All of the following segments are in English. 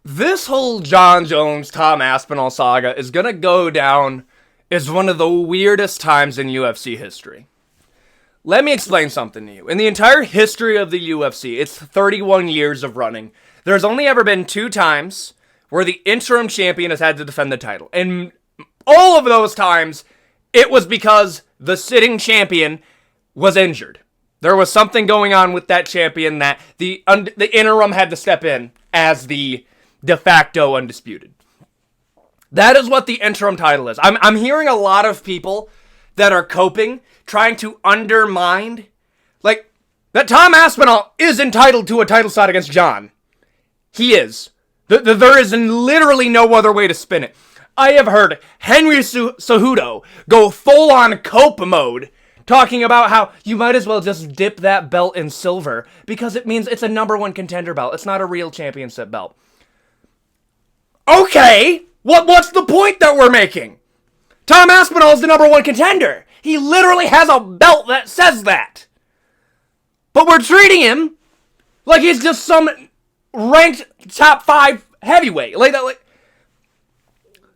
This whole Jon Jones, Tom Aspinall saga is gonna go down as one of the weirdest times in UFC history. Let me explain something to you. In the entire history of the UFC, it's 31 years of running. There's only ever been 2 times where the interim champion has had to defend the title. And all of those times, it was because the sitting champion was injured. There was something going on with that champion that the interim had to step in as the de facto undisputed. That is what the interim title is. I'm hearing a lot of people that are coping, trying to undermine, like, that Tom Aspinall is entitled to a title shot against Jon. He is. There is literally no other way to spin it. I have heard Henry Cejudo go full-on cope mode, talking about how you might as well just dip that belt in silver, because it means it's a #1 contender belt. It's not a real championship belt. Okay, what's the point that we're making? Tom Aspinall is the #1 contender. He literally has a belt that says that. But we're treating him like he's just some ranked top 5 heavyweight.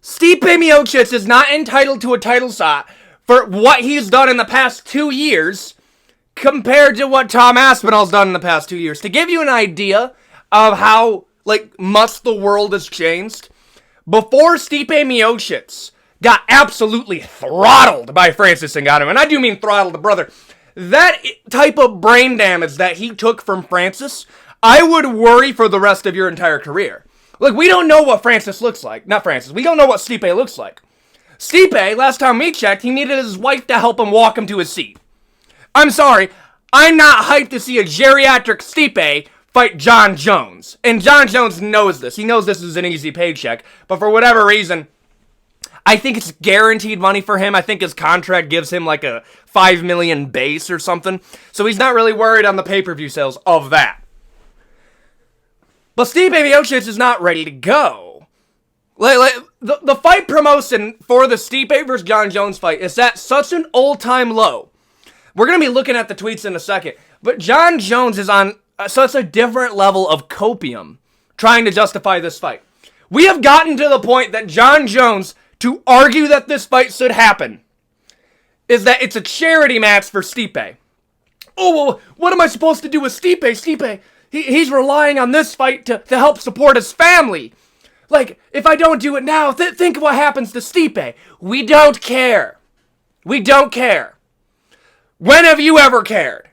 Stipe Miocic is not entitled to a title shot for what he's done in the past 2 years compared to what Tom Aspinall's done in the past 2 years. To give you an idea of how much the world has changed, before Stipe Miocic got absolutely throttled by Francis Ngannou, and I do mean throttled, brother, that type of brain damage that he took from Francis, I would worry for the rest of your entire career. We don't know what Francis looks like. Not Francis. We don't know what Stipe looks like. Stipe, last time we checked, he needed his wife to help him walk him to his seat. I'm sorry, I'm not hyped to see a geriatric Stipe fight Jon Jones. And Jon Jones knows this. He knows this is an easy paycheck. But for whatever reason, I think it's guaranteed money for him. I think his contract gives him like a $5 million base or something. So he's not really worried on the pay-per-view sales of that. But Stipe Miocic is not ready to go. The fight promotion for the Stipe versus Jon Jones fight is at such an all-time low. We're going to be looking at the tweets in a second. But Jon Jones is on such a different level of copium trying to justify this fight. We have gotten to the point that Jon Jones, to argue that this fight should happen, is that it's a charity match for Stipe. Oh, well, what am I supposed to do with Stipe? Stipe, he's relying on this fight to help support his family. If I don't do it now, think of what happens to Stipe. We don't care. We don't care. When have you ever cared?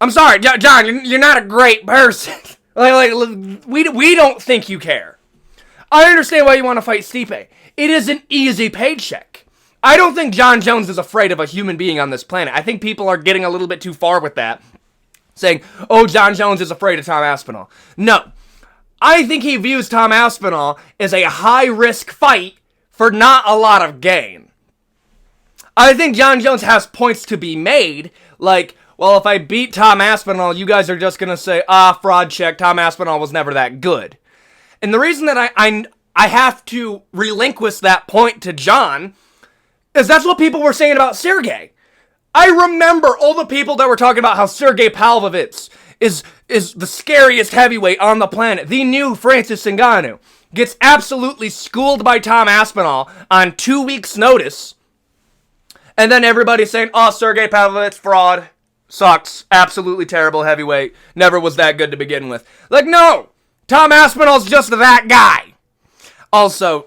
I'm sorry, Jon, you're not a great person. We don't think you care. I understand why you want to fight Stipe. It is an easy paycheck. I don't think Jon Jones is afraid of a human being on this planet. I think people are getting a little bit too far with that, saying, oh, Jon Jones is afraid of Tom Aspinall. No. I think he views Tom Aspinall as a high-risk fight for not a lot of gain. I think Jon Jones has points to be made, well, if I beat Tom Aspinall, you guys are just going to say, fraud check, Tom Aspinall was never that good. And the reason that I have to relinquish that point to Jon is that's what people were saying about Sergey. I remember all the people that were talking about how Sergey Pavlovich is the scariest heavyweight on the planet. The new Francis Ngannou gets absolutely schooled by Tom Aspinall on 2 weeks' notice. And then everybody's saying, oh, Sergey Pavlovich, fraud. Sucks. Absolutely terrible heavyweight. Never was that good to begin with. No! Tom Aspinall's just that guy. Also,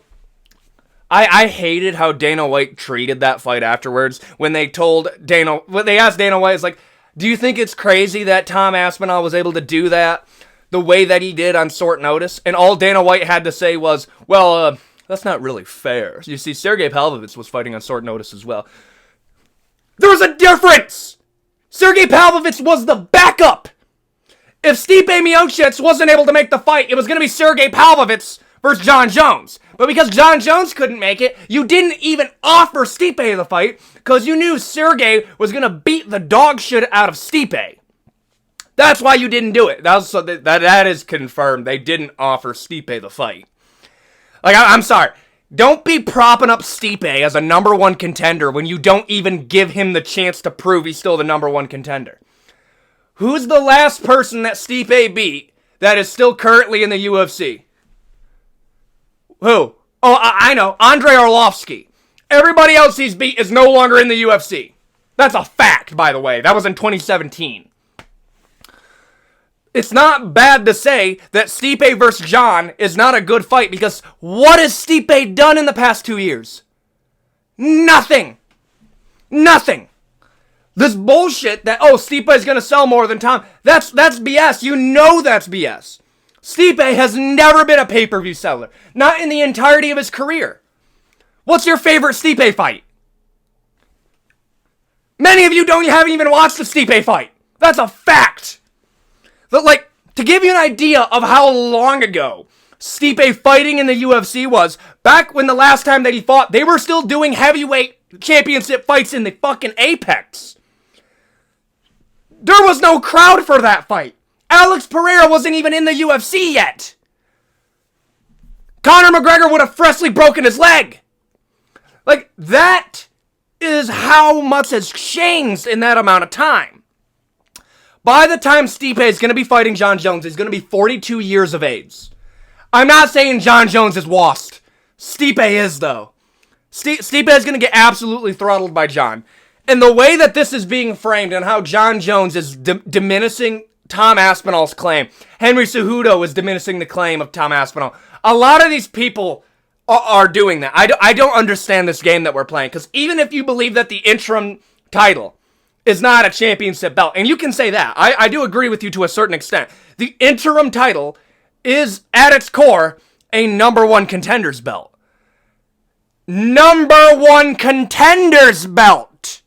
I hated how Dana White treated that fight afterwards when they asked Dana White, do you think it's crazy that Tom Aspinall was able to do that the way that he did on short notice? And all Dana White had to say was, well, that's not really fair. You see, Sergey Pavlovich was fighting on short notice as well. There was a difference! Sergey Pavlovich was the backup! If Stipe Miocic wasn't able to make the fight, it was going to be Sergey Pavlovich versus Jon Jones. But because Jon Jones couldn't make it, you didn't even offer Stipe the fight because you knew Sergey was going to beat the dog shit out of Stipe. That's why you didn't do it. That is confirmed. They didn't offer Stipe the fight. I'm sorry. Don't be propping up Stipe as a #1 contender when you don't even give him the chance to prove he's still the #1 contender. Who's the last person that Stipe beat that is still currently in the UFC? Who? Oh, I know. Andrei Arlovsky. Everybody else he's beat is no longer in the UFC. That's a fact, by the way. That was in 2017. It's not bad to say that Stipe versus Jon is not a good fight, because what has Stipe done in the past 2 years? Nothing. Nothing. This bullshit that, oh, Stipe is going to sell more than Tom, that's BS. You know that's BS. Stipe has never been a pay-per-view seller. Not in the entirety of his career. What's your favorite Stipe fight? Many of you haven't even watched the Stipe fight. That's a fact. But, like, to give you an idea of how long ago Stipe fighting in the UFC was, back when the last time that he fought, they were still doing heavyweight championship fights in the fucking Apex. There was no crowd for that fight. Alex Pereira wasn't even in the UFC yet. Conor McGregor would have freshly broken his leg. Like, that is how much has changed in that amount of time. By the time Stipe is going to be fighting Jon Jones, he's going to be 42 years of age. I'm not saying Jon Jones is washed. Stipe is, though. Stipe is going to get absolutely throttled by Jon. And the way that this is being framed and how Jon Jones is diminishing Tom Aspinall's claim, Henry Cejudo is diminishing the claim of Tom Aspinall. A lot of these people are doing that. I don't understand this game that we're playing, because even if you believe that the interim title is not a championship belt, and you can say that, I do agree with you to a certain extent. The interim title is, at its core, a number one contenders belt. Number one contenders belt!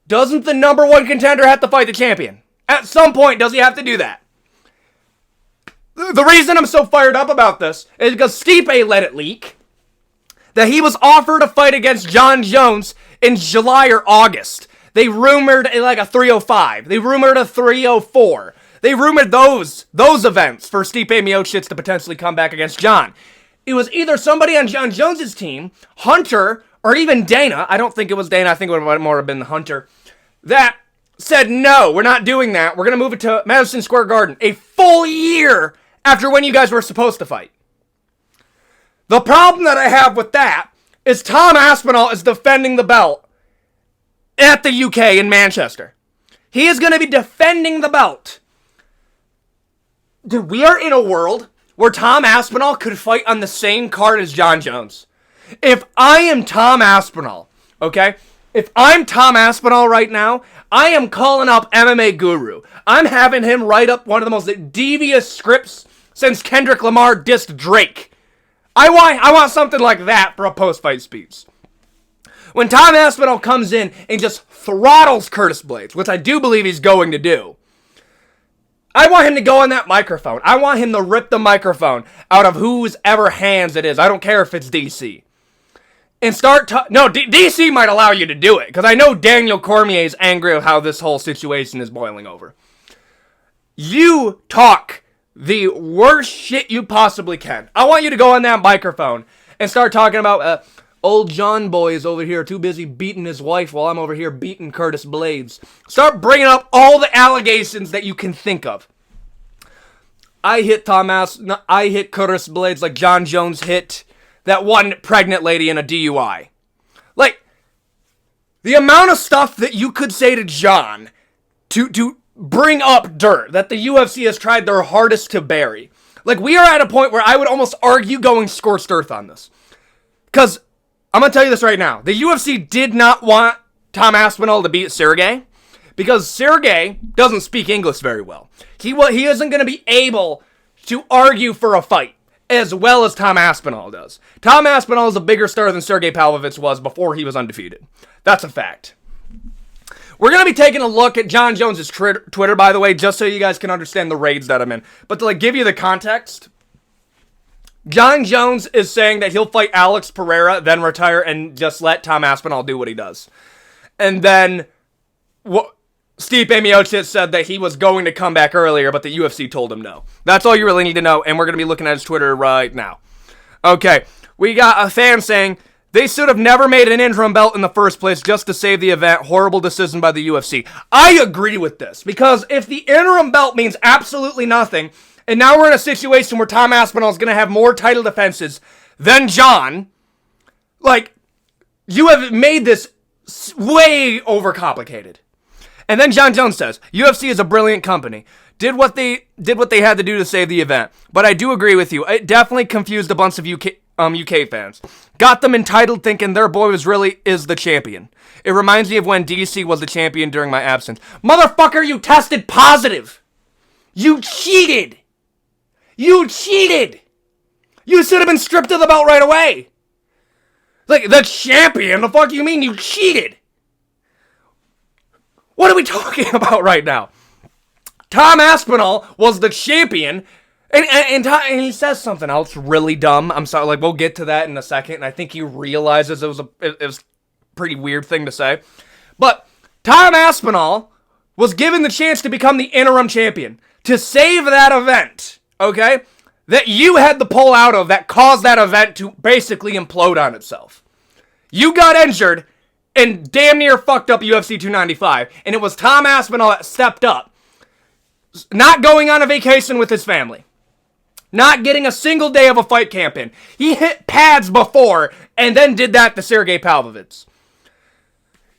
Doesn't the number one contender have to fight the champion? At some point, does he have to do that? The reason I'm so fired up about this is because Stipe let it leak that he was offered a fight against Jon Jones in July or August. They rumored like a 305. They rumored a 304. They rumored those events for Stipe Miocic to potentially come back against Jon. It was either somebody on Jon Jones' team, Hunter, or even Dana. I don't think it was Dana. I think it would more have been the Hunter. That said, no, we're not doing that. We're going to move it to Madison Square Garden. A full year after when you guys were supposed to fight. The problem that I have with that is Tom Aspinall is defending the belt at the UK in Manchester. He is going to be defending the belt. Dude, we are in a world where Tom Aspinall could fight on the same card as Jon Jones. If I am Tom Aspinall, okay? If I'm Tom Aspinall right now, I am calling up MMA Guru. I'm having him write up one of the most devious scripts since Kendrick Lamar dissed Drake. I want something like that for a post-fight speech. When Tom Aspinall comes in and just throttles Curtis Blades, which I do believe he's going to do, I want him to go on that microphone. I want him to rip the microphone out of whose ever hands it is. I don't care if it's DC. And start DC might allow you to do it, because I know Daniel Cormier is angry with how this whole situation is boiling over. You talk the worst shit you possibly can. I want you to go on that microphone and start talking about, old John Boy is over here too busy beating his wife while I'm over here beating Curtis Blades. Start bringing up all the allegations that you can think of. I hit Curtis Blades like Jon Jones hit that one pregnant lady in a DUI. Like, the amount of stuff that you could say to Jon to bring up dirt that the UFC has tried their hardest to bury. Like, we are at a point where I would almost argue going scorched earth on this. Because, I'm going to tell you this right now. The UFC did not want Tom Aspinall to beat Sergey, because Sergey doesn't speak English very well. He isn't going to be able to argue for a fight as well as Tom Aspinall does. Tom Aspinall is a bigger star than Sergey Pavlovich was before he was undefeated. That's a fact. We're going to be taking a look at Jon Jones' Twitter, by the way, just so you guys can understand the raids that I'm in. But to give you the context, Jon Jones is saying that he'll fight Alex Pereira, then retire, and just let Tom Aspinall do what he does. And then Stipe Miocic said that he was going to come back earlier, but the UFC told him no. That's all you really need to know, and we're going to be looking at his Twitter right now. Okay, we got a fan saying They should have never made an interim belt in the first place just to save the event. Horrible decision by the UFC. I agree with this, because if the interim belt means absolutely nothing, and now we're in a situation where Tom Aspinall is going to have more title defenses than John, like, you have made this way overcomplicated. And then John Jones says, UFC is a brilliant company. Did what they had to do to save the event. But I do agree with you. It definitely confused a bunch of UK fans. Got them entitled thinking their boy is the champion. It reminds me of when DC was the champion during my absence. Motherfucker, you tested positive. You cheated. You cheated. You should have been stripped of the belt right away. Like, the champion? The fuck you mean you cheated? What are we talking about right now? Tom Aspinall was the champion, and he says something else really dumb. I'm sorry, like, we'll get to that in a second, and I think he realizes it was a pretty weird thing to say. But Tom Aspinall was given the chance to become the interim champion, to save that event, okay? That you had to pull out of, that caused that event to basically implode on itself. You got injured and damn near fucked up UFC 295, and it was Tom Aspinall that stepped up. Not going on a vacation with his family. Not getting a single day of a fight camp in. He hit pads before, and then did that to Sergey Pavlovich.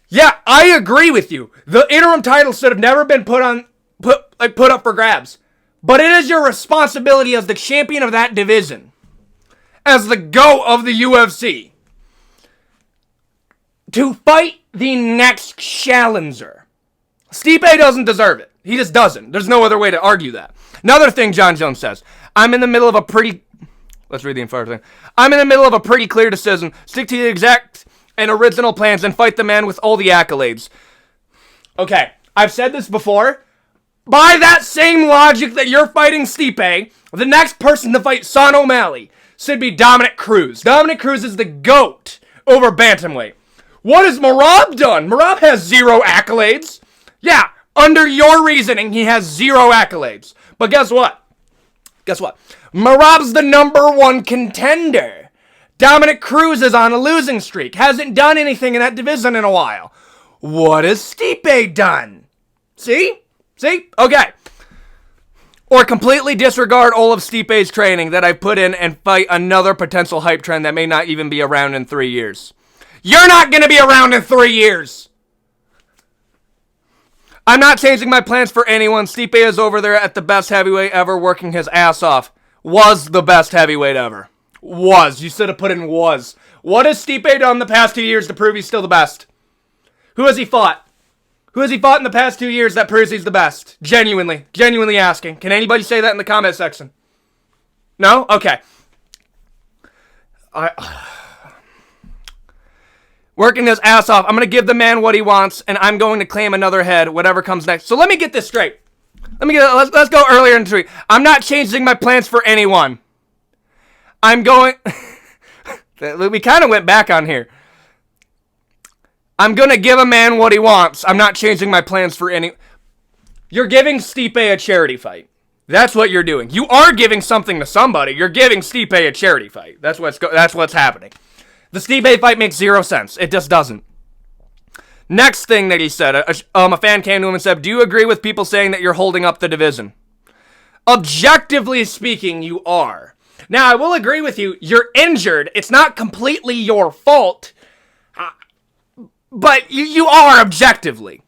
Yeah, I agree with you. The interim title should have never been put up for grabs. But it is your responsibility as the champion of that division, as the GOAT of the UFC, to fight the next challenger. Stipe doesn't deserve it. He just doesn't. There's no other way to argue that. Another thing John Jones says, I'm in the middle of a pretty clear decision. Stick to the exact and original plans and fight the man with all the accolades. Okay, I've said this before. By that same logic that you're fighting Stipe, the next person to fight Sean O'Malley should be Dominic Cruz. Dominic Cruz is the GOAT over bantamweight. What has Merab done? Merab has 0 accolades. Yeah, under your reasoning, he has 0 accolades. But guess what? Merab's the #1 contender. Dominic Cruz is on a losing streak. Hasn't done anything in that division in a while. What has Stipe done? See? Okay. Or completely disregard all of Stipe's training that I've put in and fight another potential hype trend that may not even be around in 3 years. You're not going to be around in 3 years. I'm not changing my plans for anyone. Stipe is over there at the best heavyweight ever, working his ass off. Was the best heavyweight ever. Was. You should have put in was. What has Stipe done the past 2 years to prove he's still the best? Who has he fought? Who has he fought in the past 2 years that proves he's the best? Genuinely asking. Can anybody say that in the comment section? No? Okay. Working his ass off. I'm going to give the man what he wants, and I'm going to claim another head, whatever comes next. So let me get this straight. Let's go earlier in the tweet. I'm not changing my plans for anyone. I'm going... We kind of went back on here. I'm going to give a man what he wants. I'm not changing my plans for any... You're giving Stipe a charity fight. That's what you're doing. You are giving something to somebody. You're giving Stipe a charity fight. That's what's happening. The Stipe fight makes 0 sense. It just doesn't. Next thing that he said, a fan came to him and said, do you agree with people saying that you're holding up the division? Objectively speaking, you are. Now, I will agree with you. You're injured. It's not completely your fault. But you are objectively.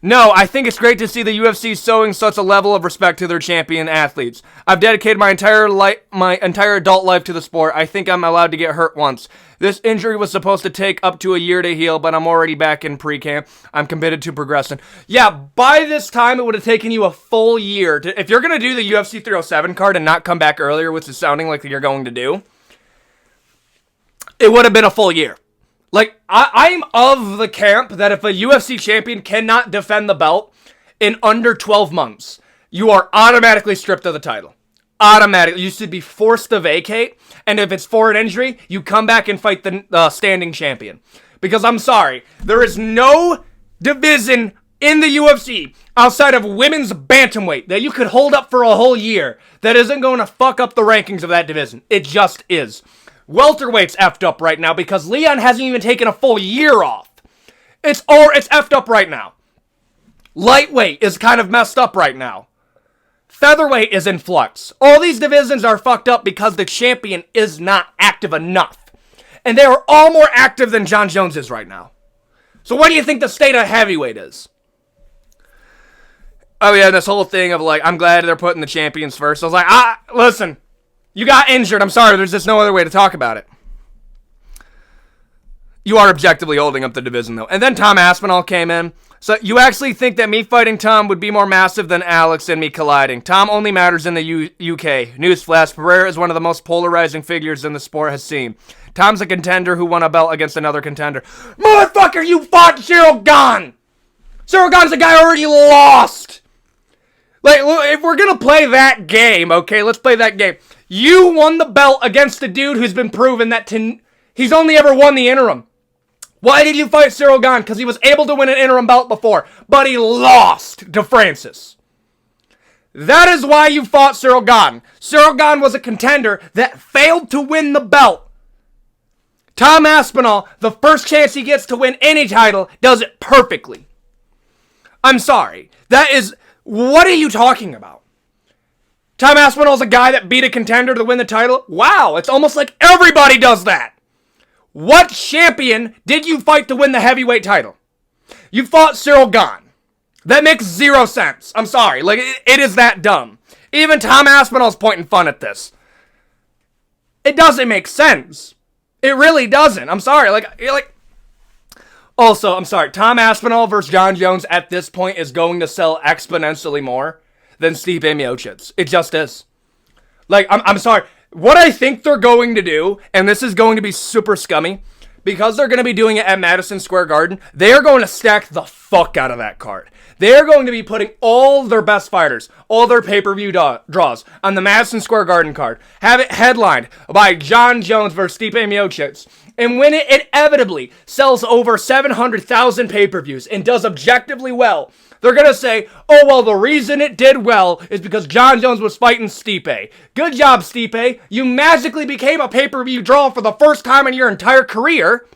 No, I think it's great to see the UFC showing such a level of respect to their champion athletes. I've dedicated my entire adult life to the sport. I think I'm allowed to get hurt once. This injury was supposed to take up to a year to heal, but I'm already back in pre-camp. I'm committed to progressing. Yeah, by this time, it would have taken you a full year. If you're going to do the UFC 307 card and not come back earlier, which is sounding like you're going to do, it would have been a full year. Like, I'm of the camp that if a UFC champion cannot defend the belt in under 12 months, you are automatically stripped of the title. Automatically. You should be forced to vacate, and if it's for an injury, you come back and fight the standing champion. Because I'm sorry, there is no division in the UFC outside of women's bantamweight that you could hold up for a whole year that isn't going to fuck up the rankings of that division. It just is. Welterweight's effed up right now because Leon hasn't even taken a full year off. It's effed up right now. Lightweight is kind of messed up right now. Featherweight is in flux. All these divisions are fucked up because the champion is not active enough. And they are all more active than Jon Jones is right now. So what do you think the state of heavyweight is? Oh yeah, this whole thing of like, I'm glad they're putting the champions first. I was like, listen, you got injured. I'm sorry, there's just no other way to talk about it. You are objectively holding up the division though. And then Tom Aspinall came in. So you actually think that me fighting Tom would be more massive than Alex and me colliding. Tom only matters in the UK. Newsflash, Pereira is one of the most polarizing figures in the sport has seen. Tom's a contender who won a belt against another contender. Motherfucker, you fought Cyril Gane! Cyril Gane's a guy already lost! Like, if we're gonna play that game, okay, let's play that game. You won the belt against a dude who's been proven that he's only ever won the interim. Why did you fight Cyril Gane? Because he was able to win an interim belt before, but he lost to Francis. That is why you fought Cyril Gane. Cyril Gane was a contender that failed to win the belt. Tom Aspinall, the first chance he gets to win any title, does it perfectly. I'm sorry. What are you talking about? Tom Aspinall's a guy that beat a contender to win the title? Wow, it's almost like everybody does that. What champion did you fight to win the heavyweight title? You fought Cyril Gane. That makes zero sense. I'm sorry. Like, it is that dumb. Even Tom Aspinall's pointing fun at this. It doesn't make sense. It really doesn't. I'm sorry. Also, I'm sorry. Tom Aspinall versus Jon Jones at this point is going to sell exponentially more than Stipe Miocic. It just is. Like, I'm sorry. What I think they're going to do, and this is going to be super scummy, because they're going to be doing it at Madison Square Garden, they are going to stack the fuck out of that card. They are going to be putting all their best fighters, all their pay-per-view draws on the Madison Square Garden card. Have it headlined by Jon Jones versus Stipe Miocic. And when it inevitably sells over 700,000 pay-per-views and does objectively well, they're going to say, oh, well, the reason it did well is because Jon Jones was fighting Stipe. Good job, Stipe. You magically became a pay-per-view draw for the first time in your entire career.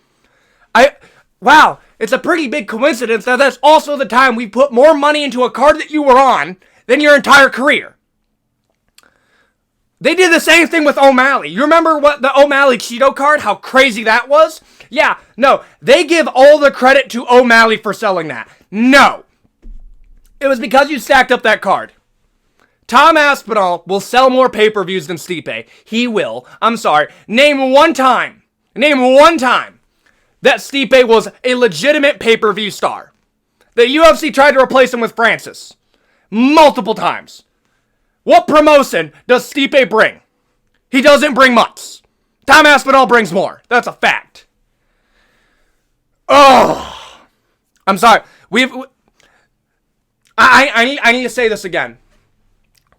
Wow, it's a pretty big coincidence that that's also the time we put more money into a card that you were on than your entire career. They did the same thing with O'Malley. You remember what the O'Malley Cheeto card, how crazy that was? Yeah, no, they give all the credit to O'Malley for selling that. No. It was because you stacked up that card. Tom Aspinall will sell more pay-per-views than Stipe. He will. I'm sorry. Name one time that Stipe was a legitimate pay-per-view star. The UFC tried to replace him with Francis. Multiple times. What promotion does Stipe bring? He doesn't bring much. Tom Aspinall brings more. That's a fact. Oh. I'm sorry. I need to say this again.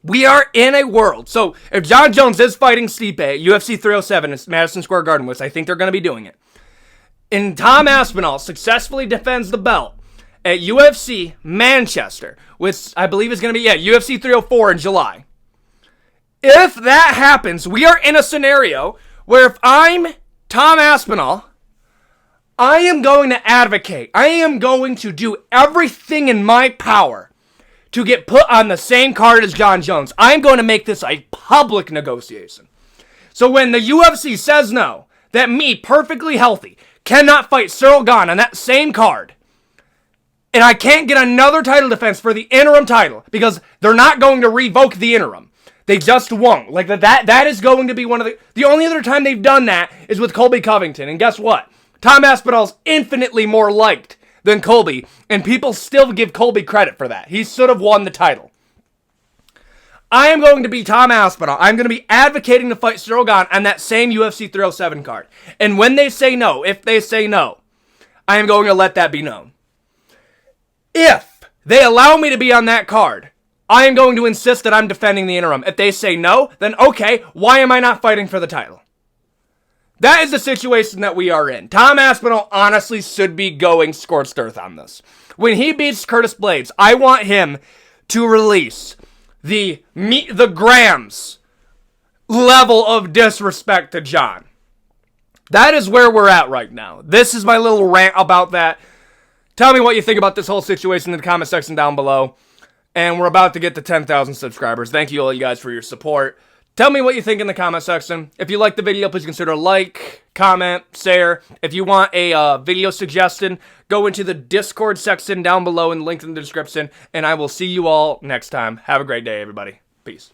We are in a world. So, if Jon Jones is fighting Stipe at UFC 307 in Madison Square Garden, which I think they're going to be doing it, and Tom Aspinall successfully defends the belt at UFC Manchester, which I believe is going to be, UFC 304 in July. If that happens, we are in a scenario where if I'm Tom Aspinall, I am going to advocate. I am going to do everything in my power to get put on the same card as Jon Jones. I'm going to make this a public negotiation. So when the UFC says no, that me, perfectly healthy, cannot fight Cyril Gane on that same card, and I can't get another title defense for the interim title, because they're not going to revoke the interim. They just won't. Like, that is going to be one of the only other time they've done that is with Colby Covington. And guess what? Tom Aspinall's infinitely more liked than Colby, and people still give Colby credit for that. He should have won the title. I am going to be Tom Aspinall. I'm going to be advocating to fight Cyril Gane on that same UFC 307 card. And when they say no, if they say no, I am going to let that be known. If they allow me to be on that card, I am going to insist that I'm defending the interim. If they say no, then okay, why am I not fighting for the title? That is the situation that we are in. Tom Aspinall honestly should be going scorched earth on this. When he beats Curtis Blades, I want him to release the grams level of disrespect to John. That is where we're at right now. This is my little rant about that. Tell me what you think about this whole situation in the comment section down below. And we're about to get to 10,000 subscribers. Thank you all you guys for your support. Tell me what you think in the comment section. If you like the video, please consider like, comment, share. If you want a video suggestion, go into the Discord section down below and link in the description. And I will see you all next time. Have a great day, everybody. Peace.